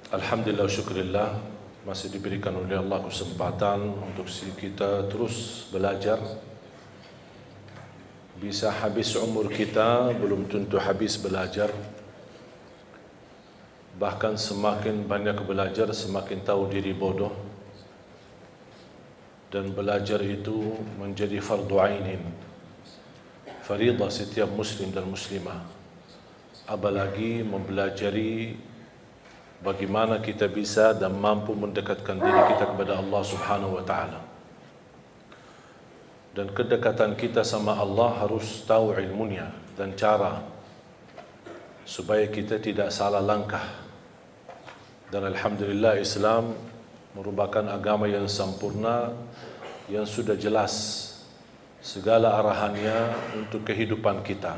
Alhamdulillah, syukurillah, masih diberikan oleh Allah kesempatan untuk kita terus belajar. Bisa habis umur kita, belum tentu habis belajar. Bahkan semakin banyak belajar, semakin tahu diri bodoh. Dan belajar itu menjadi fardu ainin, faridah setiap muslim dan muslimah. Apalagi mempelajari bagaimana kita bisa dan mampu mendekatkan diri kita kepada Allah Subhanahu wa taala. Dan kedekatan kita sama Allah harus tahu ilmunya dan cara supaya kita tidak salah langkah. Dan alhamdulillah, Islam merupakan agama yang sempurna, yang sudah jelas segala arahannya untuk kehidupan kita.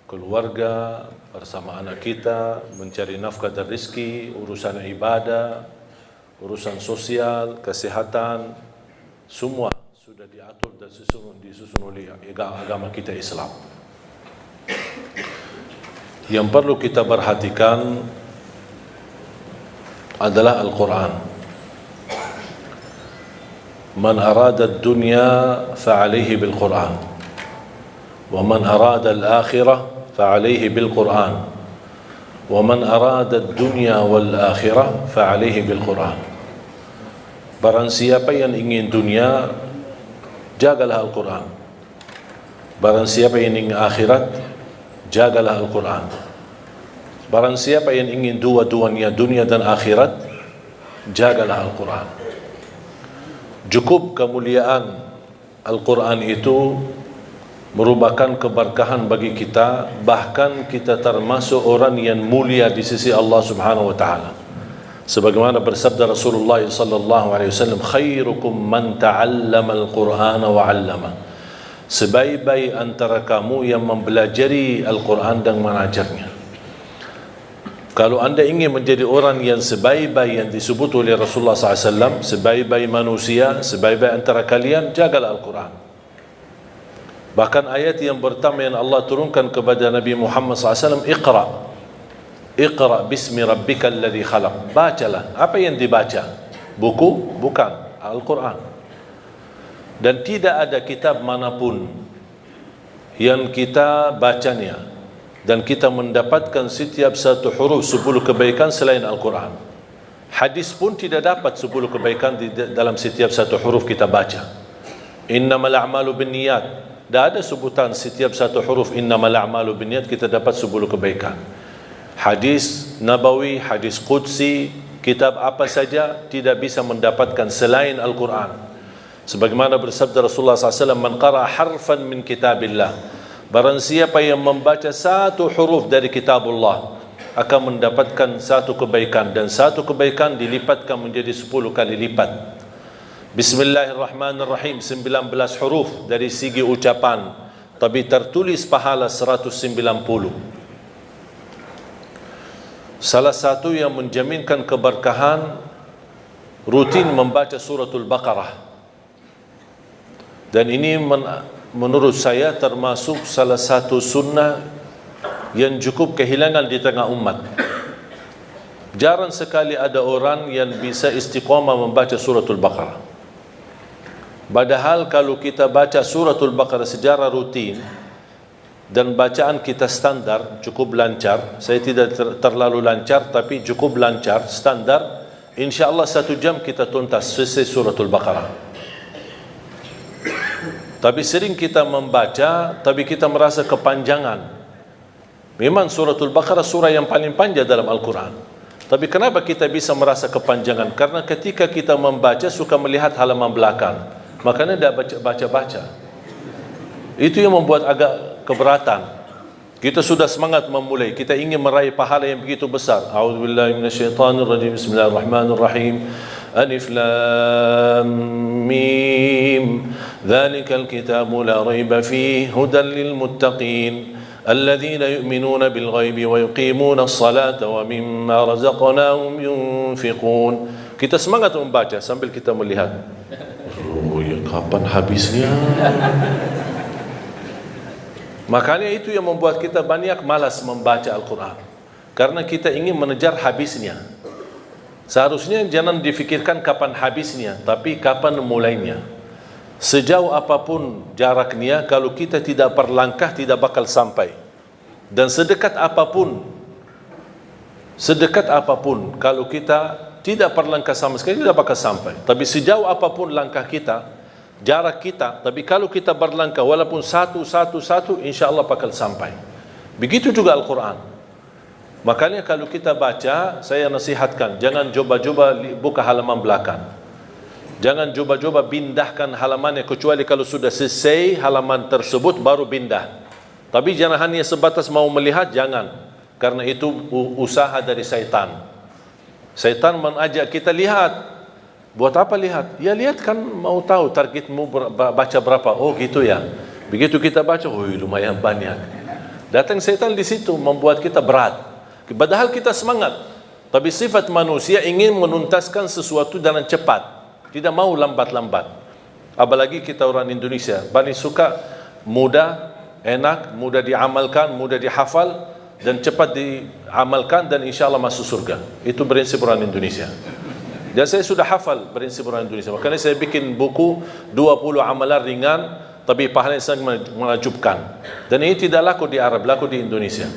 Keluarga, bersama anak kita, mencari nafkah dan rezeki, urusan ibadah, urusan sosial, kesehatan, semua sudah diatur dan disusun oleh agama kita Islam. Yang perlu kita perhatikan adalah Al-Quran. Man arada ad-dunya fa'alayhi bil-Quran, wa man arada al-akhirah فعليه بالقرآن ومن أراد الدنيا والآخرة فعليه بالقرآن. Barang siapa yang ingin dunia, jagalah Al-Quran. Barang siapa yang ingin akhirat, jagalah Al-Quran. Barang siapa yang ingin dua-duanya, dunia dan akhirat, jagalah Al-Quran. Cukup kemuliaan Al-Quran itu merupakan keberkahan bagi kita, bahkan kita termasuk orang yang mulia di sisi Allah Subhanahu wa taala. Sebagaimana bersabda Rasulullah sallallahu alaihi wasallam, khairukum man ta'allama al-Qur'ana wa 'allama. Sebaik-baik antara kamu yang mempelajari Al-Quran dan mengajarnya. Kalau anda ingin menjadi orang yang sebaik-baik yang disebut oleh Rasulullah SAW, sebaik-baik manusia, sebaik-baik antara kalian, jagalah Al-Quran. Bahkan ayat yang pertama yang Allah turunkan kepada Nabi Muhammad SAW, Iqra bismi rabbika alladhi khalaq. Bacalah. Apa yang dibaca? Buku? Bukan. Al-Quran. Dan tidak ada kitab manapun yang kita bacanya dan kita mendapatkan setiap satu huruf 10 kebaikan selain Al-Quran. Hadis pun tidak dapat 10 kebaikan di dalam setiap satu huruf kita baca. Innamal a'malu binniyat. Tidak ada sebutan setiap satu huruf innamal a'malu binniyat kita dapat 10 kebaikan. Hadis Nabawi, hadis Qudsi, kitab apa saja tidak bisa mendapatkan selain Al-Quran. Sebagaimana bersabda Rasulullah SAW, man qara harfan min kitabillah, barang siapa yang membaca satu huruf dari kitabullah akan mendapatkan satu kebaikan, dan satu kebaikan dilipatkan menjadi 10 kali lipat. Bismillahirrahmanirrahim, 19 huruf dari segi ucapan, tapi tertulis pahala 190. Salah satu yang menjaminkan keberkahan, rutin membaca suratul Baqarah. Dan ini menurut saya termasuk salah satu sunnah yang cukup kehilangan di tengah umat. Jarang sekali ada orang yang bisa istiqamah membaca suratul Baqarah. Padahal kalau kita baca suratul Baqarah secara rutin dan bacaan kita standar, cukup lancar. Saya tidak terlalu lancar, tapi cukup lancar, standar. InsyaAllah 1 jam kita tuntas selesai suratul Baqarah. Tapi sering kita membaca, tapi kita merasa kepanjangan. Memang suratul Baqarah surah yang paling panjang dalam Al-Quran. Tapi kenapa kita bisa merasa kepanjangan? Karena ketika kita membaca suka melihat halaman belakang. Makanya tidak baca-baca. Itu yang membuat agak keberatan. Kita sudah semangat memulai, kita ingin meraih pahala yang begitu besar. A'udzubillahi minasyaitonirrajim. Bismillahirrahmanirrahim. Alif lam mim. Dzalikal kitabu la raiba fihi hudan lil muttaqin. Alladzina yu'minuna bil ghaibi wa yuqimuna as-salata wa mimma razaqnahum yunfiqun. Kita semangat membaca sambil kita melihat. Oh ya, kapan habisnya? Makanya itu yang membuat kita banyak malas membaca Al-Quran. Karena kita ingin mengejar habisnya. Seharusnya jangan difikirkan kapan habisnya, tapi kapan mulainya. Sejauh apapun jaraknya, kalau kita tidak berlangkah tidak bakal sampai. Dan sedekat apapun kalau kita tidak berlangkah sama sekali tidak bakal sampai. Tapi sejauh apapun langkah kita, jarak kita, tapi kalau kita berlangkah walaupun satu, insya Allah bakal sampai. Begitu juga Al-Quran. Makanya kalau kita baca, saya nasihatkan, jangan coba-coba buka halaman belakang. Jangan coba-coba pindahkan halamannya, kecuali kalau sudah selesai halaman tersebut baru pindah. Tapi jangan hanya sebatas mau melihat, jangan. Karena itu usaha dari syaitan. Syaitan mengajak kita lihat. Buat apa lihat? Ya lihat kan mau tahu targetmu baca berapa. Oh gitu ya. Begitu kita baca, oh lumayan banyak. Datang syaitan di situ membuat kita berat. Padahal kita semangat, tapi sifat manusia ingin menuntaskan sesuatu dengan cepat, tidak mau lambat-lambat. Apalagi kita orang Indonesia, paling suka mudah, enak, mudah diamalkan, mudah dihafal, dan cepat diamalkan, dan insya Allah masuk surga. Itu prinsip orang Indonesia. Dan saya sudah hafal prinsip orang Indonesia. Makanya saya bikin buku 20 amalan ringan, tapi pahalanya sangat menakjubkan. Dan ini tidak laku di Arab, laku di Indonesia.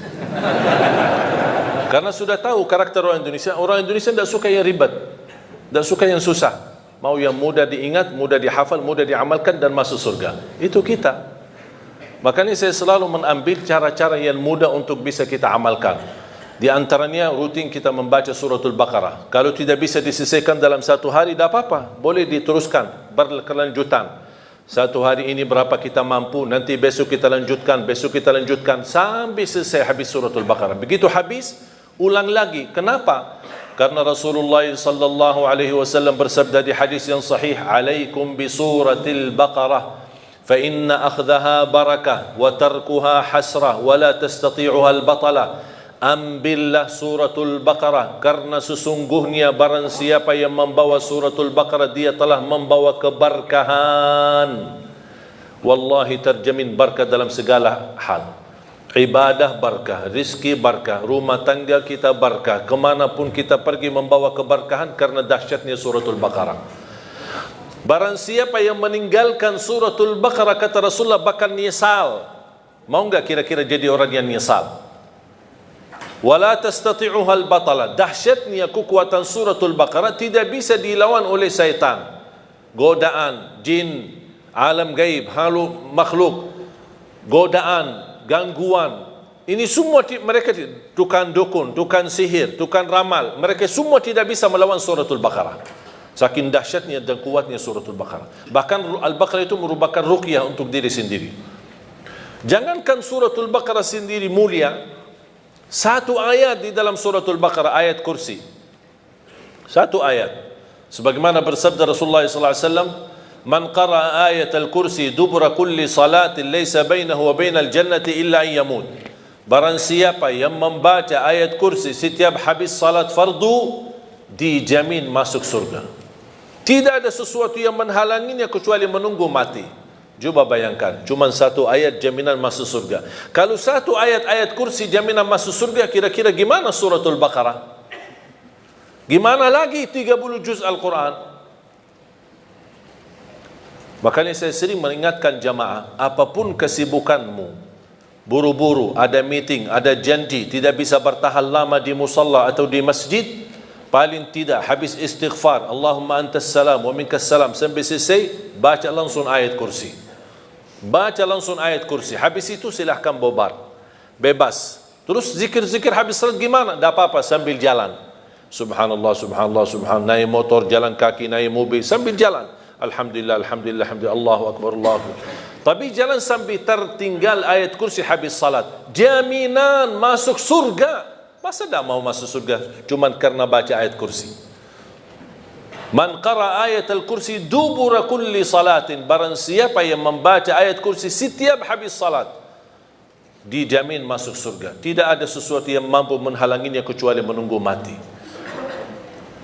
Karena sudah tahu karakter orang Indonesia tidak suka yang ribet, tidak suka yang susah. Mau yang mudah diingat, mudah dihafal, mudah diamalkan dan masuk surga. Itu kita. Makanya saya selalu mengambil cara-cara yang mudah untuk bisa kita amalkan. Di antaranya rutin kita membaca suratul Baqarah. Kalau tidak bisa diselesaikan dalam satu hari, tidak apa-apa, boleh diteruskan berkelanjutan. Satu hari ini berapa kita mampu, nanti besok kita lanjutkan sampai selesai habis suratul Baqarah. Begitu habis, ulang lagi. Kenapa? Karena Rasulullah sallallahu alaihi wasallam bersabda di hadis yang sahih, "Alaikum bi suratil Baqarah, fa inna akhdaha barakah wa tarkuha hasrah wa la tastati'uha al-batalah." Ambillah suratul Baqarah, karena sesungguhnya barang siapa yang membawa suratul Baqarah dia telah membawa keberkahan. Wallahi terjamin berkah dalam segala hal. Ibadah berkah, rizki berkah, rumah tangga kita berkah, kemanapun kita pergi membawa keberkahan karena dahsyatnya suratul Baqarah. Barang siapa yang meninggalkan suratul Baqarah, kata Rasulullah, bakal nyesal. Mau enggak kira-kira jadi orang yang nyesal? Wala tastati'uha al-batala. Dahsyatnya kekuatan suratul Baqarah tidak bisa dilawan oleh syaitan. Godaan, jin, alam gaib, halu makhluk, godaan, gangguan. Ini semua mereka, tukang dukun, tukang sihir, tukang ramal, mereka semua tidak bisa melawan suratul Baqarah. Saking dahsyatnya dan kuatnya suratul Baqarah. Bahkan Al-Baqarah itu merupakan ruqyah untuk diri sendiri. Jangankan suratul Baqarah sendiri mulia, satu ayat di dalam suratul Baqarah, ayat kursi. Satu ayat. Sebagaimana bersabda Rasulullah SAW, "Man qara'a ayat al-kursi dubura kulli salatin laysa bainahu wa bainal jannati illa an yamut." Barang siapa yang membaca ayat kursi setiap habis salat fardu, dijamin masuk surga. Tidak ada sesuatu yang menghalanginya kecuali menunggu mati. Coba bayangkan, cuma satu ayat jaminan masuk surga. Kalau satu ayat kursi jaminan masuk surga, kira-kira gimana suratul Baqarah? Gimana lagi 30 juz Al-Quran? Makanya saya sering mengingatkan jamaah, apapun kesibukanmu, buru-buru, ada meeting, ada janji, tidak bisa bertahan lama di musalla atau di masjid, paling tidak habis istighfar, Allahumma antas salam wa minkas salam, sampai selesai, baca langsung ayat kursi. Baca langsung ayat kursi. Habis itu silahkan bobar, bebas. Terus zikir-zikir habis salat gimana? Tak apa-apa, sambil jalan. Subhanallah, subhanallah, subhanallah. Naik motor, jalan kaki, naik mobil, sambil jalan. Alhamdulillah, alhamdulillah, alhamdulillah, Allahu Akbar, Allahu Akbar. Tapi jangan sampai tertinggal ayat kursi habis salat. Jaminan masuk surga. Masa tak mau masuk surga cuman karena baca ayat kursi? Man qara ayat al-kursi dubura kulli salatin. Barang siapa yang membaca ayat kursi setiap habis salat, dijamin masuk surga. Tidak ada sesuatu yang mampu menghalanginya kecuali menunggu mati.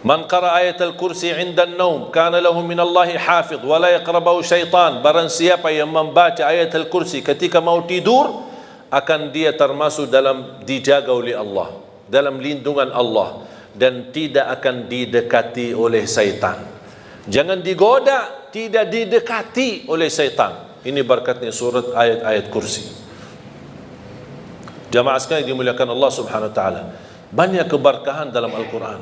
Man qara ayat al-kursi 'inda an-naum kana lahu min Allahi hafidh wa la yaqrabahu syaitan. Barang siapa yang membaca ayat al-kursi ketika mau tidur, akan dia termasuk dalam dijaga oleh Allah. dalam lindungan Allah dan tidak akan didekati oleh syaitan. Jangan digoda, tidak didekati oleh syaitan. Ini berkatnya surat ayat-ayat kursi. Jamaah sekalian dimuliakan Allah Subhanahu wa taala. Banyak keberkahan dalam Al-Quran.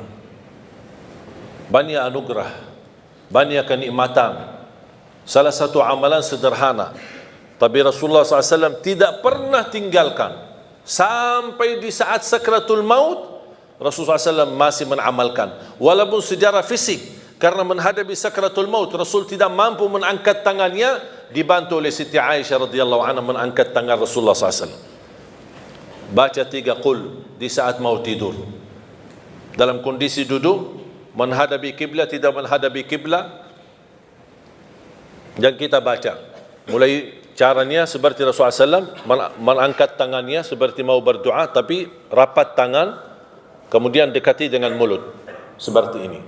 Banyak anugerah, banyak kenikmatan. Salah satu amalan sederhana, tapi Rasulullah SAW tidak pernah tinggalkan. Sampai di saat sakratul maut, Rasulullah SAW masih mengamalkan. Walaupun secara fisik, karena menghadapi sakratul maut, Rasul tidak mampu mengangkat tangannya, dibantu oleh Siti Aisyah radhiyallahu anha mengangkat tangan Rasulullah SAW. Baca 3 qul di saat mau tidur. Dalam kondisi duduk, menghadapi kiblat, tidak menghadapi kiblat, dan kita baca. Mulai caranya seperti Rasulullah SAW, mengangkat tangannya seperti mau berdoa, tapi rapat tangan, kemudian dekati dengan mulut. Seperti ini.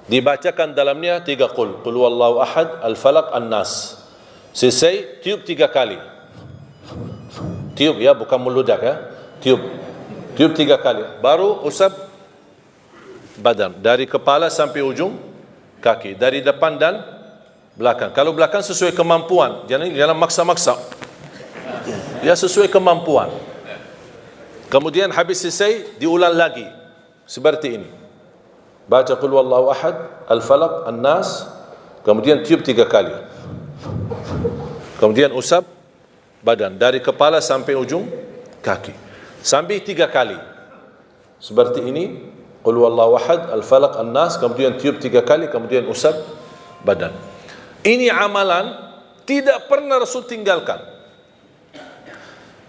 Dibacakan dalamnya 3 qul. Qul huwallahu ahad, al-falaq, an-nas. Selesai, tiup 3 kali. Tiup ya, bukan meludak ya. Tiup 3 kali. Baru usap badan. Dari kepala sampai ujung kaki. Dari depan dan belakang. Kalau belakang sesuai kemampuan. Jangan maksa-maksa. Ya sesuai kemampuan. Kemudian habis selesai, diulang lagi. Seperti ini. Baca qul huwallahu ahad, al-falaq, an-nas. Kemudian tiup 3 kali. Kemudian usap badan dari kepala sampai ujung kaki sampai 3 kali seperti ini. Qul huwallahu ahad, al-falaq, an-nas, kemudian tiup 3 kali, kemudian usap badan. Ini amalan tidak pernah Rasul tinggalkan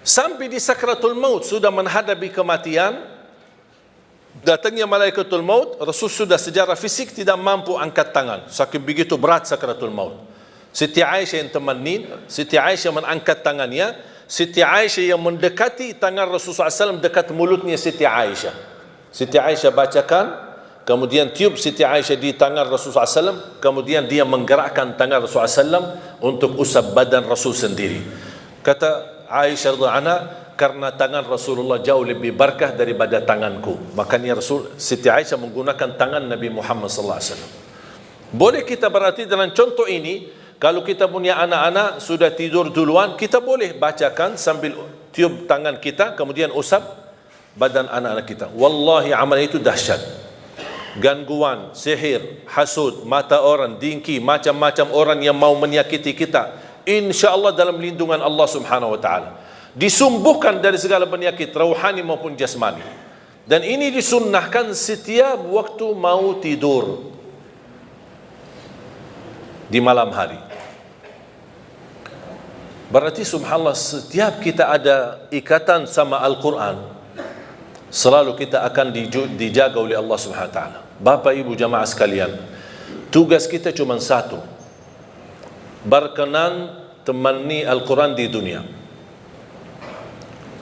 sampai di sakratul maut, sudah menghadapi kematian, datangnya malaikatul maut. Rasul sudah secara fisik tidak mampu angkat tangan, saking begitu berat sakratul maut. Siti Aisyah yang temenin, Siti Aisyah mengangkat tangannya, Siti Aisyah yang mendekati tangan Rasulullah SAW dekat mulutnya Siti Aisyah. Siti Aisyah bacakan, kemudian tiup Siti Aisyah di tangan Rasulullah SAW, kemudian dia menggerakkan tangan Rasulullah SAW untuk usap badan Rasul sendiri. Kata Aisyah radhiyallahu anha, karena tangan Rasulullah jauh lebih berkah daripada tanganku. Makanya Siti Aisyah menggunakan tangan Nabi Muhammad SAW. Boleh kita berarti dalam contoh ini, kalau kita punya anak-anak sudah tidur duluan, kita boleh bacakan sambil tiup tangan kita, kemudian usap badan anak-anak kita. Wallahi amal itu dahsyat. Gangguan, sihir, hasud, mata orang, dengki, macam-macam orang yang mau menyakiti kita, insya-Allah dalam lindungan Allah Subhanahu wa taala. Disumbuhkan dari segala penyakit rohani maupun jasmani. Dan ini disunnahkan setiap waktu mau tidur di malam hari. Berarti subhanallah, setiap kita ada ikatan sama Al-Quran, selalu kita akan dijaga oleh Allah Subhanahu wa taala. Bapak Ibu jamaah sekalian, tugas kita cuma satu, berkenan temani Al-Quran di dunia.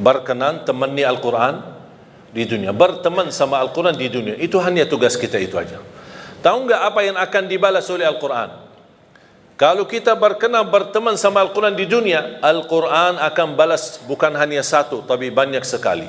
Berkenan temani Al-Quran di dunia, berteman sama Al-Quran di dunia. Itu hanya tugas kita, itu aja. Tahu enggak apa yang akan dibalas oleh Al-Quran? Kalau kita berkenan berteman sama Al-Quran di dunia, Al-Quran akan balas bukan hanya satu, tapi banyak sekali.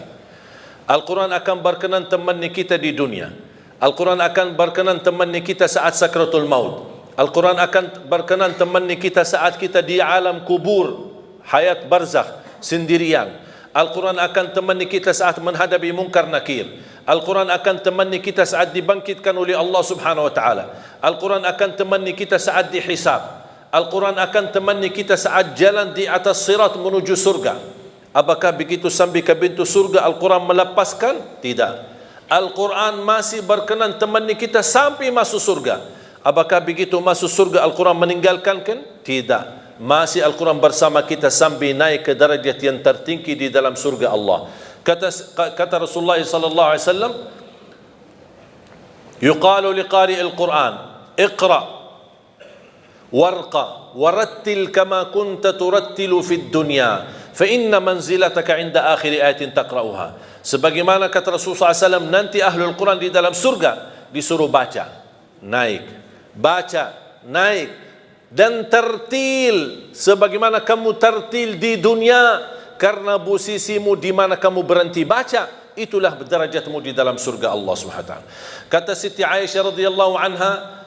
Al-Quran akan berkenan temani kita di dunia. Al-Quran akan berkenan temani kita saat sakratul maut. Al-Quran akan berkenan temani kita saat kita di alam kubur, hayat barzakh, sendirian. Al-Quran akan temani kita saat menghadapi munkar nakir. Al-Quran akan temani kita saat dibangkitkan oleh Allah Subhanahu wa taala. Al-Quran akan temani kita saat dihisab. Al-Quran akan temani kita saat jalan di atas sirat menuju surga. Apakah begitu sampai ke pintu surga Al-Quran melepaskan? Tidak. Al-Quran masih berkenan temani kita sampai masuk surga. Apakah begitu masuk surga Al-Quran meninggalkan? Tidak. Masih Al-Quran bersama kita sampai naik ke derajat yang tertinggi di dalam surga Allah. Kata Rasulullah sallallahu alaihi wasallam, yuqalu liqari al-Quran, iqra warqa warattil kama kunta turattilu fid dunya fa inna manzilataka 'inda akhir ayatin taqra'uha. Sebagaimana kata Rasulullah SAW, nanti ahlul Quran di dalam surga disuruh baca, naik, baca, naik, dan tertil sebagaimana kamu tertil di dunia, karena posisimu di mana kamu berhenti baca, itulah derajatmu di dalam surga Allah Subhanahu wa taala. Kata Siti Aisyah radhiyallahu anha,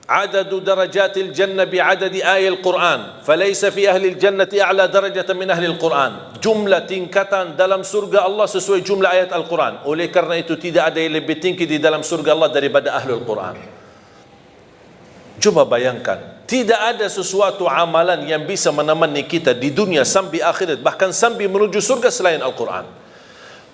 adadu darajatil jannah bi'adadi ayatil Quran, falaysa fi ahli jannati a'la darajatan min ahli Quran. Jumlah tingkatan dalam surga Allah sesuai jumlah ayat Al-Quran. Oleh karena itu tidak ada yang lebih tinggi di dalam surga Allah daripada ahli Quran. Coba bayangkan, tidak ada sesuatu amalan yang bisa menemani kita di dunia sampai akhirat, bahkan sampai menuju surga selain Al-Quran.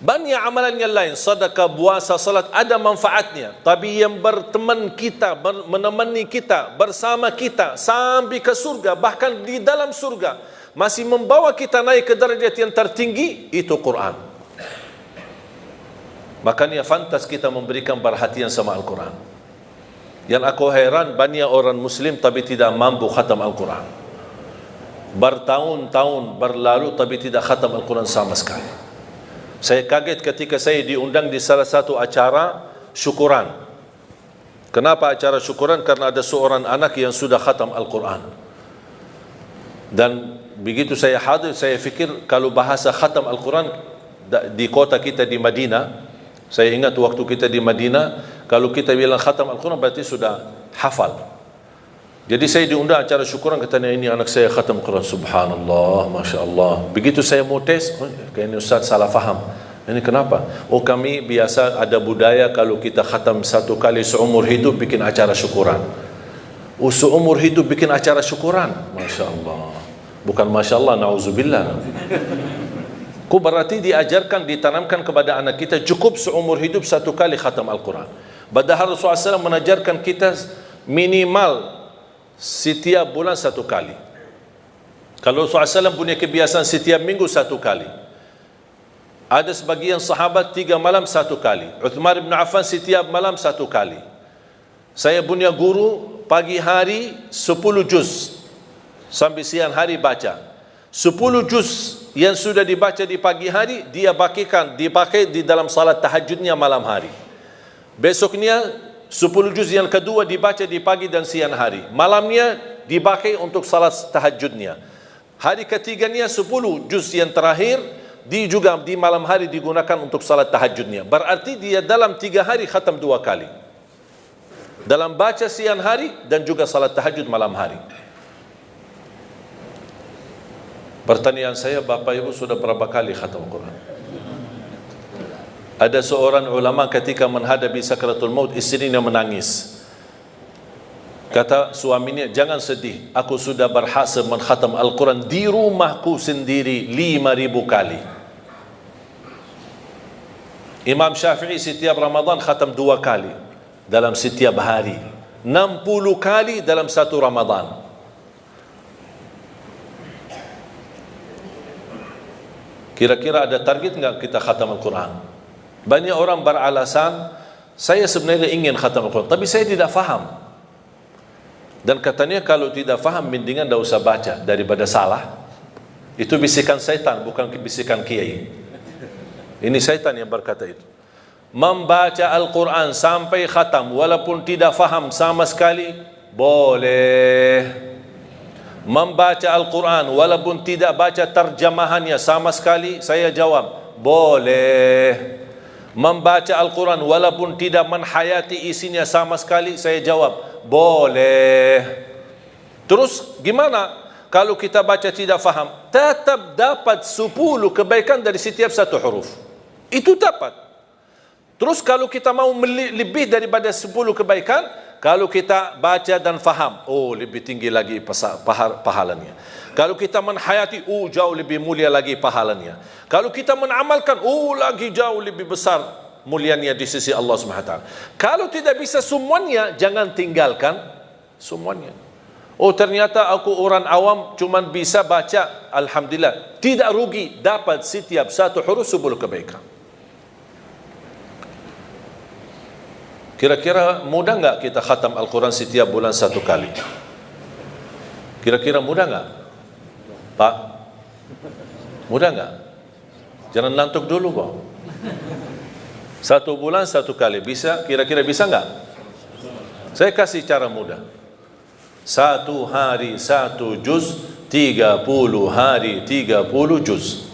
Banyak amalan yang lain, sedekah, puasa, salat, ada manfaatnya. Tapi yang berteman kita, menemani kita, bersama kita sampai ke surga, bahkan di dalam surga, masih membawa kita naik ke derajat yang tertinggi, itu Quran. Makanya fantas kita memberikan perhatian sama Al-Quran. Yang aku heran, banyak orang Muslim tapi tidak mampu khatam Al-Quran. Bertahun-tahun berlalu tapi tidak khatam Al-Quran sama sekali. Saya kaget ketika saya diundang di salah satu acara syukuran. Kenapa acara syukuran? Karena ada seorang anak yang sudah khatam Al-Quran. Dan begitu saya hadir, saya fikir kalau bahasa khatam Al-Quran di kota kita di Madinah, saya ingat waktu kita di Madinah, kalau kita bilang khatam Al-Quran berarti sudah hafal. Jadi saya diundang acara syukuran, katanya ini anak saya khatam Al-Quran. Subhanallah, Masya Allah. Begitu saya mau tes, kayaknya Ustaz salah faham. Ini kenapa? Oh, kami biasa ada budaya kalau kita khatam satu kali seumur hidup bikin acara syukuran. Oh, seumur hidup bikin acara syukuran. Masya Allah. Bukan Masya Allah, na'udzubillah. Ku berarti diajarkan, ditanamkan kepada anak kita cukup seumur hidup satu kali khatam Al-Quran. Padahal Rasulullah SAW mengajarkan kita minimal setiap bulan satu kali. Kalau Rasulullah SAW punya kebiasaan setiap minggu satu kali. Ada sebagian sahabat 3 malam satu kali. Uthman bin Affan setiap malam satu kali. Saya punya guru pagi hari 10 juz sampai siang hari baca. 10 juz yang sudah dibaca di pagi hari dia dipakai di dalam salat tahajudnya malam hari. Besoknya 10 juz yang kedua dibaca di pagi dan siang hari. Malamnya dipakai untuk salat tahajudnya. Hari ketiganya 10 juz yang terakhir juga di malam hari digunakan untuk salat tahajudnya. Berarti dia dalam 3 hari khatam 2 kali. Dalam baca siang hari dan juga salat tahajud malam hari. Pertanyaan saya, Bapak Ibu sudah berapa kali khatam Quran? Ada seorang ulama ketika menghadapi sakratul maut, istrinya menangis. Kata suaminya, jangan sedih, aku sudah berhasil mengkhatam Al-Quran di rumahku sendiri 5.000 kali. Imam Syafi'i setiap Ramadan khatam 2 kali dalam setiap hari, 60 kali dalam satu Ramadan. Kira-kira ada target enggak kita khatam Al-Quran? Banyak orang beralasan, saya sebenarnya ingin khatam Al-Quran, tapi saya tidak faham. Dan katanya kalau tidak faham, mendingan tidak usah baca daripada salah. Itu bisikan syaitan, bukan bisikan kiai. Ini syaitan yang berkata itu. Membaca Al-Quran sampai khatam, walaupun tidak faham sama sekali, boleh. Membaca Al-Quran walaupun tidak baca terjemahannya sama sekali, saya jawab, boleh. Membaca Al-Quran walaupun tidak menhayati isinya sama sekali, saya jawab, boleh. Terus gimana kalau kita baca tidak faham? Tetap dapat 10 kebaikan dari setiap satu huruf. Itu dapat. Terus kalau kita mau lebih daripada 10 kebaikan, kalau kita baca dan faham, oh lebih tinggi lagi pahalanya. Kalau kita menhayati, oh jauh lebih mulia lagi pahalanya. Kalau kita menamalkan, oh lagi jauh lebih besar mulianya di sisi Allah SWT. Kalau tidak bisa semuanya, jangan tinggalkan semuanya. Oh ternyata aku orang awam cuma bisa baca, alhamdulillah, tidak rugi, dapat setiap satu huruf 10 kebaikan. Kira-kira mudah enggak kita khatam Al-Quran setiap bulan 1 kali? Kira-kira mudah enggak? Pak, mudah enggak? Jangan ngantuk dulu kok. 1 bulan 1 kali, bisa? Kira-kira bisa enggak? Saya kasih cara mudah. 1 hari 1 juz, 30 hari 30 juz.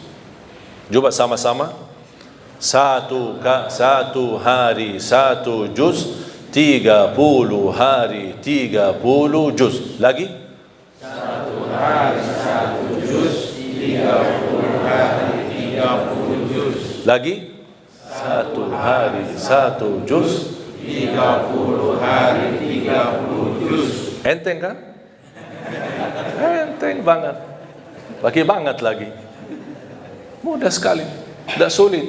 Coba sama-sama. Satu hari satu juz, 30 hari 30 juz. Lagi? Satu hari satu juz, 30 hari 30 juz. Lagi? Satu hari satu juz, 30 hari 30 juz. enteng kan? Enteng banget. Bagi banget lagi. Mudah sekali, tidak sulit.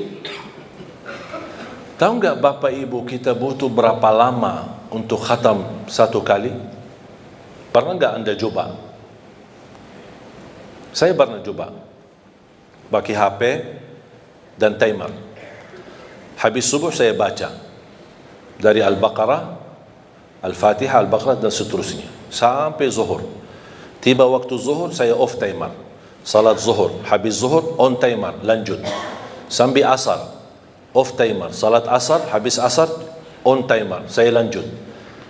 Tahu nggak Bapak Ibu kita butuh berapa lama untuk khatam satu kali? Pernah nggak Anda coba? Saya pernah coba. Pakai HP dan timer. Habis subuh saya baca dari Al-Baqarah, Al-Fatihah, Al-Baqarah dan seterusnya sampai zuhur. Tiba waktu zuhur saya off timer. Salat zuhur, habis zuhur on timer, lanjut. Sampai asar, off timer. Salat asar, habis asar on timer, saya lanjut.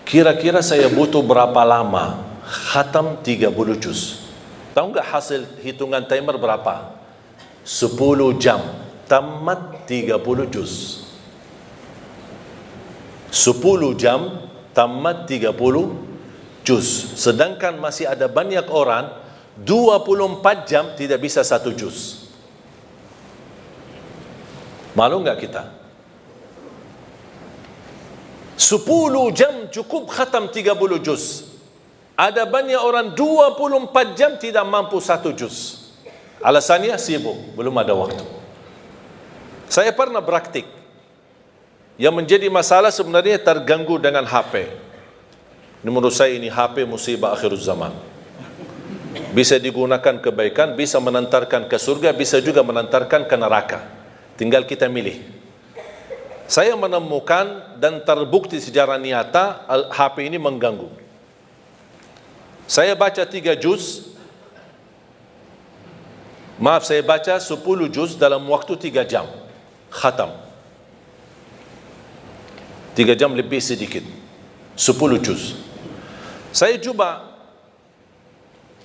Kira-kira saya butuh berapa lama khatam 30 juz? Tahu nggak hasil hitungan timer berapa? 10 jam tamat 30 juz. 10 jam tamat 30 juz. Sedangkan masih ada banyak orang 24 jam tidak bisa satu juz. Malu nggak kita? 10 jam cukup khatam 30 juz. Ada banyak orang 24 jam tidak mampu satu juz. Alasannya sibuk, belum ada waktu. Saya pernah praktik. Yang menjadi masalah sebenarnya terganggu dengan HP. Menurut saya ini HP musibah akhir zaman. Bisa digunakan kebaikan, bisa menantarkan ke surga, bisa juga menantarkan ke neraka. Tinggal kita milih. Saya menemukan dan terbukti secara nyata HP ini mengganggu. Saya baca 3 juz. Maaf, saya baca 10 juz dalam waktu 3 jam. Khatam. 3 jam lebih sedikit. 10 juz. Saya coba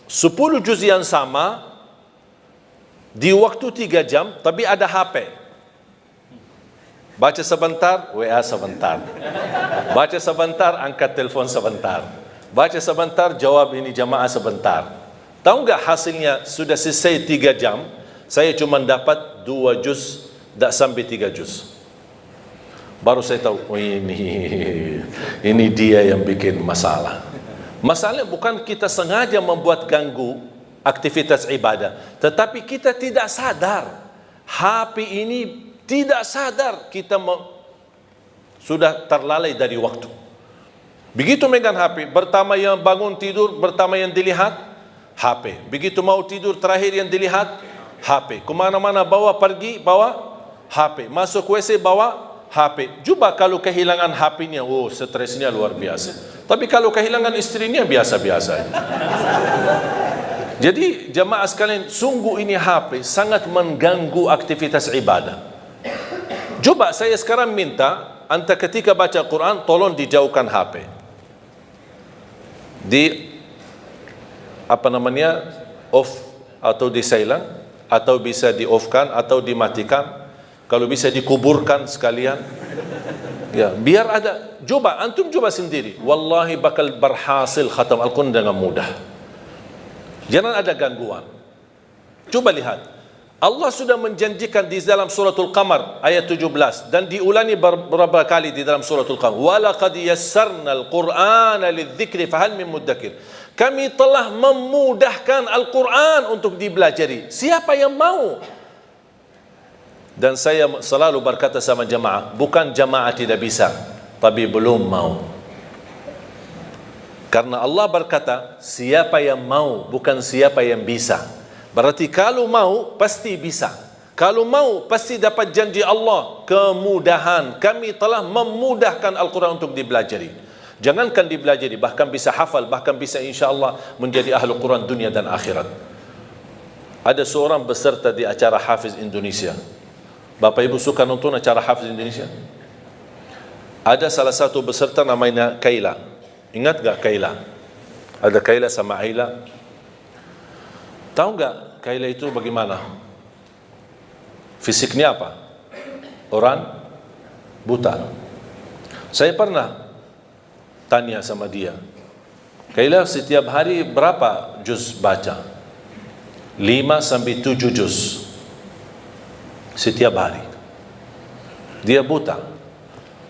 10 juz yang sama di waktu 3 jam, tapi ada HP. Baca sebentar, WA sebentar. Baca sebentar, angkat telepon sebentar. Baca sebentar, jawab ini jamaah sebentar. Tahu nggak hasilnya? Sudah selesai 3 jam, saya cuma dapat 2 juz, tak sampai 3 juz. Baru saya tahu, oh ini dia yang bikin masalah. Masalahnya bukan kita sengaja membuat ganggu aktivitas ibadah, tetapi kita tidak sadar. HP ini tidak sadar kita sudah terlalai dari waktu. Begitu megang HP, pertama yang bangun tidur, pertama yang dilihat HP. Begitu mau tidur, terakhir yang dilihat HP. Kemana-mana bawa pergi, bawa HP. Masuk WC, bawa HP. Coba kalau kehilangan HP-nya, oh stresnya luar biasa. Tapi kalau kehilangan istrinya biasa-biasa. Jadi jamaah sekalian, sungguh ini HP sangat mengganggu aktivitas ibadah. Coba saya sekarang minta, anda ketika baca Quran, tolong dijauhkan HP. Di off atau di silent, atau bisa di off-kan atau dimatikan. Kalau bisa dikuburkan sekalian. Ya, biar ada. Coba antum coba sendiri. Wallahi bakal berhasil khatam Al-Quran dengan mudah. Jangan ada gangguan. Coba lihat. Allah sudah menjanjikan di dalam suratul Qamar ayat 17 dan diulangi beberapa kali di dalam suratul Qamar. Walaqad yassarnal Qur'ana lidzikri fahal min muddakir. Kami telah memudahkan Al-Quran untuk dipelajari. Siapa yang mau? Dan saya selalu berkata sama jamaah, bukan jamaah tidak bisa, tapi belum mau. Karena Allah berkata, siapa yang mau, bukan siapa yang bisa. Berarti kalau mau, pasti bisa. Kalau mau, pasti dapat janji Allah, kemudahan. Kami telah memudahkan Al-Quran untuk dipelajari. Jangankan dipelajari, bahkan bisa hafal, bahkan bisa insya Allah menjadi ahli Quran dunia dan akhirat. Ada seorang peserta di acara Hafiz Indonesia. Bapak Ibu suka nonton acara Hafiz Indonesia? Ada salah satu peserta namanya Kaila. Ingat gak Kaila? Ada Kaila sama Aila. Tahu gak Kaila itu bagaimana? Fisiknya apa? orang buta. Saya pernah tanya sama dia, Kaila setiap hari berapa juz baca? 5 sampai 7 juz setiap hari. Dia buta.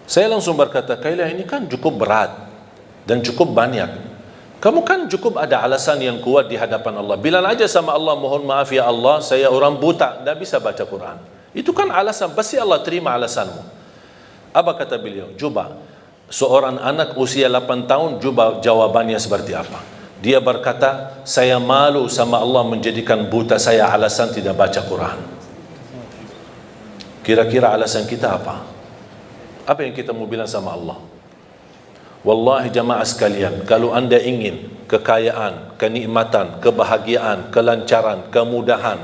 Saya langsung berkata, Kaila ini kan cukup berat dan cukup banyak. Kamu kan cukup ada alasan yang kuat di hadapan Allah. Bilang aja sama Allah, mohon maaf ya Allah, saya orang buta, tidak bisa baca Quran. Itu kan alasan, pasti Allah terima alasanmu. Apa kata beliau? Coba, seorang anak usia 8 tahun, coba jawabannya seperti apa? Dia berkata, saya malu sama Allah menjadikan buta saya alasan tidak baca Quran. Kira-kira alasan kita apa? Apa yang kita mau bilang sama Allah? Wallahi jamaah sekalian, kalau anda ingin kekayaan, kenikmatan, kebahagiaan, kelancaran, kemudahan,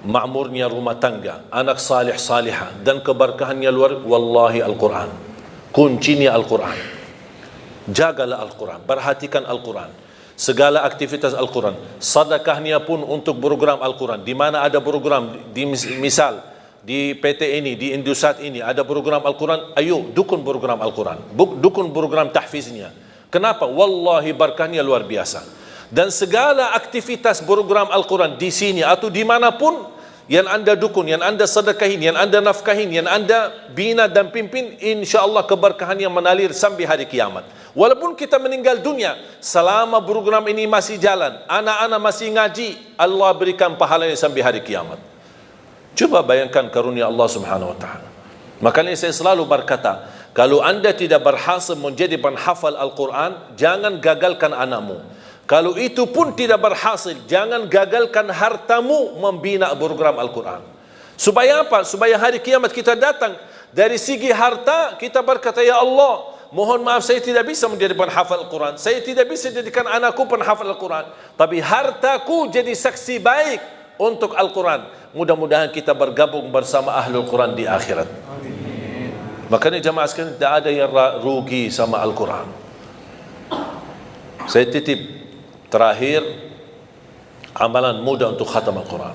makmurnya rumah tangga, anak salih salihah dan keberkahannya luar, wallahi Al-Quran. Kuncinya Al-Quran. Jagalah Al-Quran, perhatikan Al-Quran. Segala aktivitas Al-Quran. Sedekahnya pun untuk program Al-Quran. Di mana ada program, di misal di PT ini, di Indosat ini ada program Al-Quran, ayo dukun program Al-Quran, dukun program tahfiznya. Kenapa? Wallahi berkahnya luar biasa. Dan segala aktivitas program Al-Quran di sini atau dimanapun yang anda dukun, yang anda sedekahin, yang anda nafkahin, yang anda bina dan pimpin, insyaAllah keberkahannya menalir sampai hari kiamat. Walaupun kita meninggal dunia, selama program ini masih jalan, anak-anak masih ngaji, Allah berikan pahalanya sampai hari kiamat. Coba bayangkan karunia Allah Subhanahu wa taala. Makanya saya selalu berkata, kalau anda tidak berhasil menjadi penghafal Al-Quran, jangan gagalkan anakmu. Kalau itu pun tidak berhasil, jangan gagalkan hartamu membina program Al-Quran. Supaya apa? Supaya hari kiamat kita datang, dari segi harta kita berkata, ya Allah, mohon maaf saya tidak bisa menjadi penghafal Al-Quran, saya tidak bisa jadikan anakku penghafal Al-Quran, tapi hartaku jadi saksi baik untuk Al-Quran. Mudah-mudahan kita bergabung bersama Ahlul Quran di akhirat. Amin. Makanya jamaah sekalian, tidak ada yang rugi sama Al-Quran. Saya titip terakhir amalan mudah untuk khatam Al-Quran.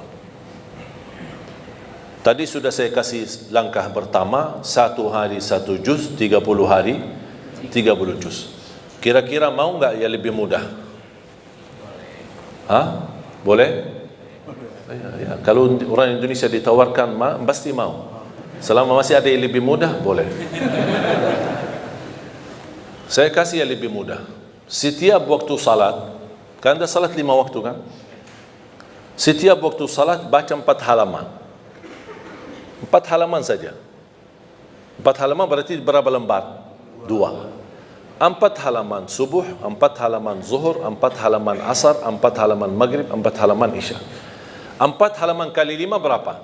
Tadi sudah saya kasih langkah pertama, 1 hari 1 juz, 30 hari 30 juz. Kira-kira mau nggak ya lebih mudah? Hah? Boleh? Ya, kalau orang Indonesia ditawarkan, pasti mau. Selama masih ada yang lebih mudah, boleh. Saya kasih yang lebih mudah. Setiap waktu salat, kan ada salat 5 waktu kan? Setiap waktu salat baca 4 halaman. 4 halaman saja. 4 halaman berarti berapa lembar? 2. 4 halaman subuh, 4 halaman zuhur, 4 halaman asar, 4 halaman maghrib, 4 halaman isya. 4 halaman kali 5 berapa?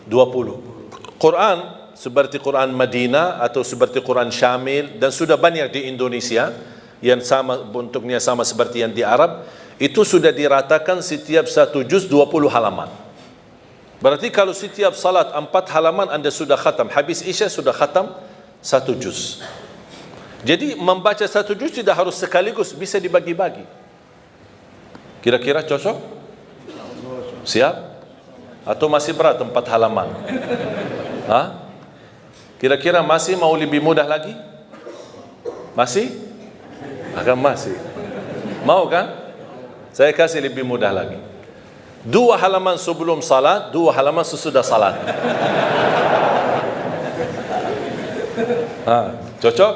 20. Quran seperti Quran Madinah atau seperti Quran Syamil, dan sudah banyak di Indonesia yang sama bentuknya sama seperti yang di Arab, itu sudah diratakan setiap 1 juz 20 halaman. Berarti kalau setiap salat 4 halaman anda sudah khatam, habis isya sudah khatam 1 juz. Jadi membaca 1 juz tidak harus sekaligus, bisa dibagi-bagi. Kira-kira cocok? Siap? Atau masih berat 4 halaman? Hah? Kira-kira masih mau lebih mudah lagi? Masih? Akan masih. Mau kan? Saya kasih lebih mudah lagi. 2 halaman sebelum salat, 2 halaman sesudah salat. Cocok?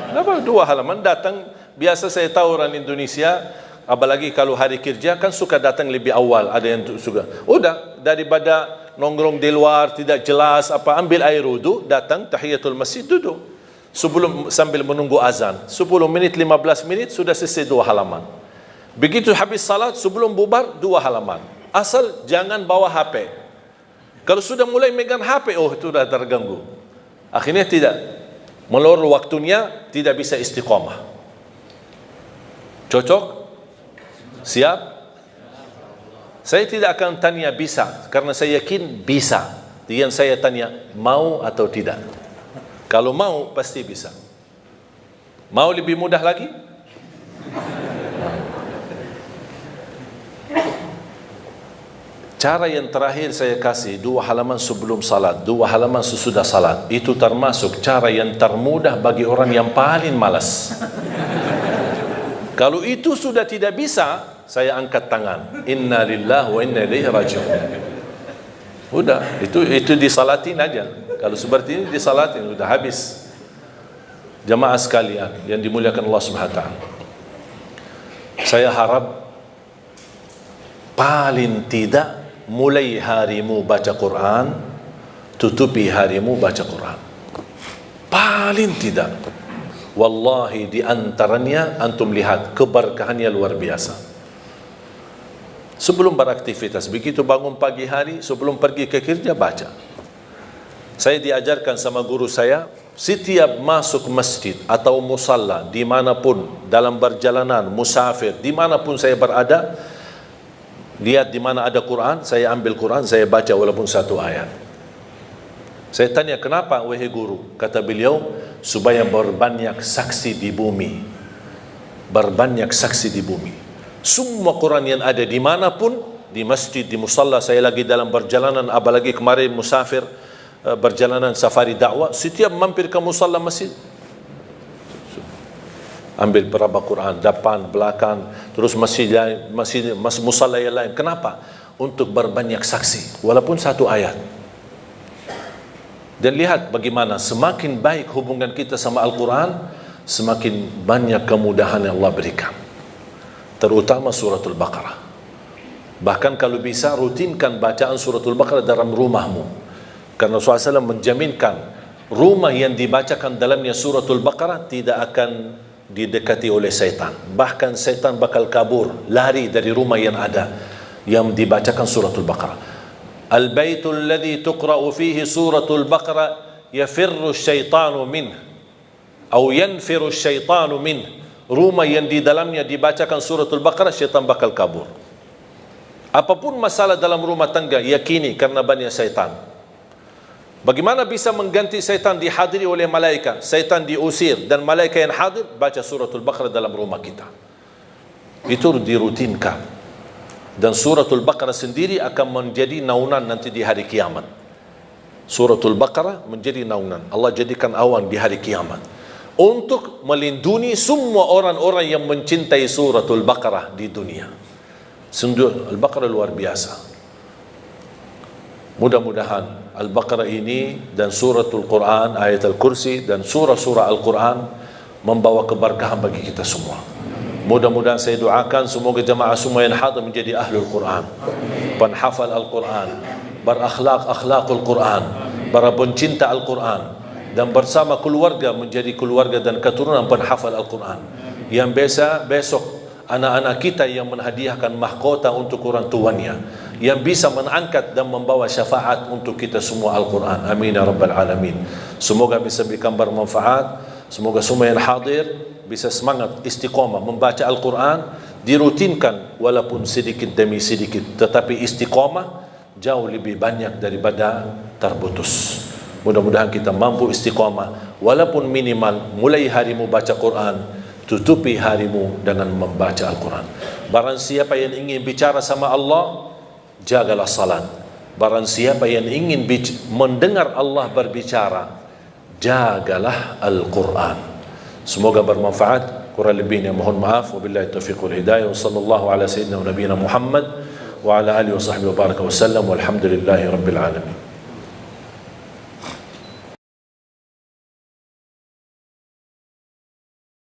Kenapa 2 halaman datang? Biasa saya tahu orang Indonesia, apalagi kalau hari kerja kan suka datang lebih awal, ada yang suka. Udah, daripada nongkrong di luar tidak jelas apa, ambil air wudu, datang tahiyatul masjid, duduk. Sebelum sambil menunggu azan, 10 menit 15 menit sudah selesai 2 halaman. Begitu habis salat, sebelum bubar 2 halaman. Asal jangan bawa HP. Kalau sudah mulai megang HP, oh itu sudah terganggu. Akhirnya tidak, melur waktunya, tidak bisa istiqamah. Cocok? Siap? Saya tidak akan tanya bisa, karena saya yakin bisa. Yang saya tanya, mau atau tidak? Kalau mau, pasti bisa. Mau lebih mudah lagi? Cara yang terakhir saya kasih 2 halaman sebelum salat, 2 halaman sesudah salat. Itu termasuk cara yang termudah bagi orang yang paling malas. Kalau itu sudah tidak bisa, saya angkat tangan. Inna lillahi wa inna ilaihi raji'un. Udah, itu disalatin aja. Kalau seperti ini disalatin, udah habis. Jamaah sekalian yang dimuliakan Allah Subhanahu wa taala. Saya harap paling tidak mulai harimu baca Quran, tutupi harimu baca Quran. Paling tidak. Wallahi di antaranya antum lihat keberkahannya luar biasa. Sebelum beraktivitas, begitu bangun pagi hari, sebelum pergi ke kerja baca. Saya diajarkan sama guru saya, setiap masuk masjid atau musalla dimanapun, dalam perjalanan, musafir, dimanapun saya berada, lihat di mana ada Quran, saya ambil Quran, saya baca walaupun 1 ayat. Saya tanya, kenapa wahai guru? Kata beliau, supaya berbanyak saksi di bumi. Berbanyak saksi di bumi. Semua Quran yang ada dimanapun, di masjid, di musalla, saya lagi dalam perjalanan, apalagi kemarin musafir, perjalanan safari dakwah, setiap mampir ke musalla masjid, ambil berapa Quran, depan, belakang, terus masjid musalla yang lain. Kenapa? Untuk berbanyak saksi, walaupun 1 ayat. Dan lihat bagaimana semakin baik hubungan kita sama Al-Quran, semakin banyak kemudahan yang Allah berikan. Terutama suratul Baqarah. Bahkan kalau bisa rutinkan bacaan suratul Baqarah dalam rumahmu. Karena Rasulullah SAW menjaminkan rumah yang dibacakan dalamnya suratul Baqarah tidak akan didekati oleh syaitan. Bahkan syaitan bakal kabur, lari dari rumah yang ada, yang dibacakan suratul Baqarah. Al-baitul ladzi tuqra'u fihi suratul Baqarah yafirru syaitanu minh, atau yanfiru syaitanu minh. Rumah yang di dalamnya dibacakan suratul Baqarah, syaitan bakal kabur. Apapun masalah dalam rumah tangga, yakini karena banyak syaitan. Bagaimana bisa mengganti syaitan dihadiri oleh malaikat, syaitan diusir dan malaikat yang hadir? Baca suratul Baqarah dalam rumah kita. Itu dirutinkan. Dan suratul Baqarah sendiri akan menjadi naungan nanti di hari kiamat. Suratul Baqarah menjadi naungan. Allah jadikan awan di hari kiamat untuk melindungi semua orang-orang yang mencintai suratul Baqarah di dunia. Sungguh Al-Baqarah luar biasa. Mudah-mudahan Al-Baqarah ini dan suratul Quran, ayat Al-Kursi dan surah-surah Al-Quran membawa keberkahan bagi kita semua. Mudah-mudahan saya doakan semoga jemaah semua yang hadir menjadi ahlul Quran, penhafal Al-Quran, berakhlak-akhlakul Quran, para pencinta Al-Quran, dan bersama keluarga menjadi keluarga dan keturunan penhafal Al-Quran. Yang besok anak-anak kita yang menghadiahkan mahkota untuk orang tuanya, yang bisa mengangkat dan membawa syafaat untuk kita semua Al-Quran. Amin ya rabbal alamin. Semoga bisa berikan bermanfaat. Semoga semua yang hadir bisa semangat istiqamah membaca Al-Quran, dirutinkan walaupun sedikit demi sedikit, tetapi istiqamah jauh lebih banyak daripada terputus. Mudah-mudahan kita mampu istiqamah walaupun minimal. Mulai harimu baca Quran, tutupi harimu dengan membaca Al-Quran. Barang siapa yang ingin bicara sama Allah, jagalah salat. Barang siapa yang ingin mendengar Allah berbicara, jagalah Al-Quran. Semoga bermanfaat. Kurang lebihnya mohon maaf. Wabillahi taufiq wal hidayah. Wa sallallahu ala sayyidina wa nabiyina Muhammad wa ala alihi wa sahbihi wa baraka wa sallam. Walhamdulillahi rabbil alamin.